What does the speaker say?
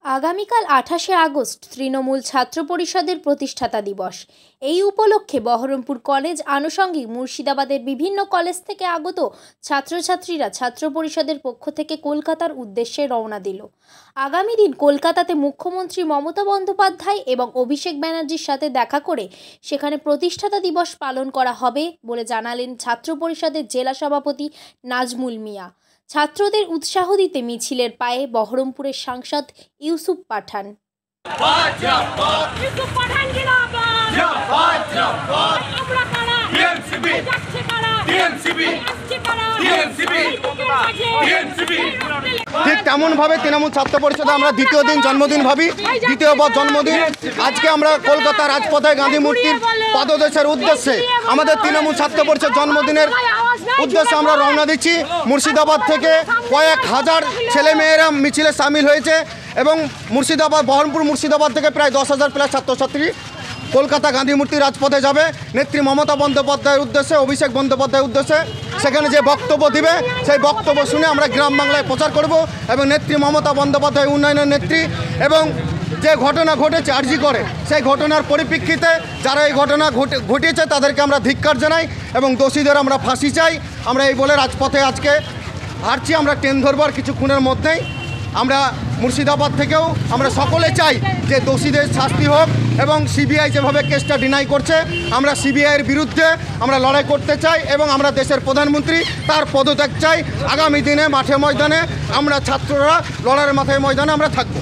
আগামীকাল 28শে আগস্ট তৃণমূল ছাত্র পরিষদের প্রতিষ্ঠাতা দিবস। এই উপলক্ষে বহরমপুর কলেজ আনুষঙ্গিক মুর্শিদাবাদের বিভিন্ন কলেজ থেকে আগত ছাত্রছাত্রীরা ছাত্র পরিষদের পক্ষ থেকে কলকাতার উদ্দেশ্যে রওনা দিল। আগামী দিন কলকাতাতে মুখ্যমন্ত্রী মমতা বন্দ্যোপাধ্যায় এবং অভিষেক ব্যানার্জির সাথে দেখা করে সেখানে প্রতিষ্ঠাতা দিবস পালন করা হবে বলে জানালেন ছাত্র পরিষদের জেলা সভাপতি নাজমুল মিয়া। ছাত্রদের উৎসাহ দিতে মিছিলের পায়ে বহরমপুরের সাংসদ ইউসুফ পাঠান। ঠিক তেমনভাবে তৃণমূল ছাত্র পরিষদে আমরা দ্বিতীয় দিন জন্মদিন ভাবি, দ্বিতীয়বার জন্মদিন। আজকে আমরা কলকাতা রাজপথে গান্ধী মূর্তির পাদদেশের উদ্দেশ্যে আমাদের তৃণমূল ছাত্র পরিষদ জন্মদিনের উদ্দেশ্যে আমরা রওনা দিচ্ছি। মুর্শিদাবাদ থেকে কয়েক হাজার ছেলেমেয়েরা মিছিলে সামিল হয়েছে এবং বহরমপুর মুর্শিদাবাদ থেকে প্রায় 10,000 প্লাস ছাত্রছাত্রী কলকাতা গান্ধী মূর্তি রাজপথে যাবে। নেত্রী মমতা বন্দ্যোপাধ্যায়ের উদ্দেশ্যে, অভিষেক বন্দ্যোপাধ্যায়ের উদ্দেশ্যে সেখানে যে বক্তব্য দিবে সেই বক্তব্য শুনে আমরা গ্রাম বাংলায় প্রচার করব এবং নেত্রী মমতা বন্দ্যোপাধ্যায় উন্নয়নের নেত্রী এবং যে ঘটনা ঘটেছে আরজি করে সেই ঘটনার পরিপ্রেক্ষিতে যারা এই ঘটনা ঘটিয়েছে তাদেরকে আমরা ধিক্কার জানাই এবং দোষীদের আমরা ফাঁসি চাই। আমরা এই বলে রাজপথে আজকে হারছি। আমরা ট্রেন ধরবার কিছুক্ষণের মধ্যেই আমরা মুর্শিদাবাদ থেকেও আমরা সকলে চাই যে দোষীদের শাস্তি হোক এবং সিবিআই যেভাবে কেসটা ডিনাই করছে আমরা সিবিআইয়ের বিরুদ্ধে আমরা লড়াই করতে চাই এবং আমরা দেশের প্রধানমন্ত্রী তার পদত্যাগ চাই। আগামী দিনে মাঠে ময়দানে আমরা ছাত্ররা লড়াইয়ের মাঠে ময়দানে আমরা থাকবো।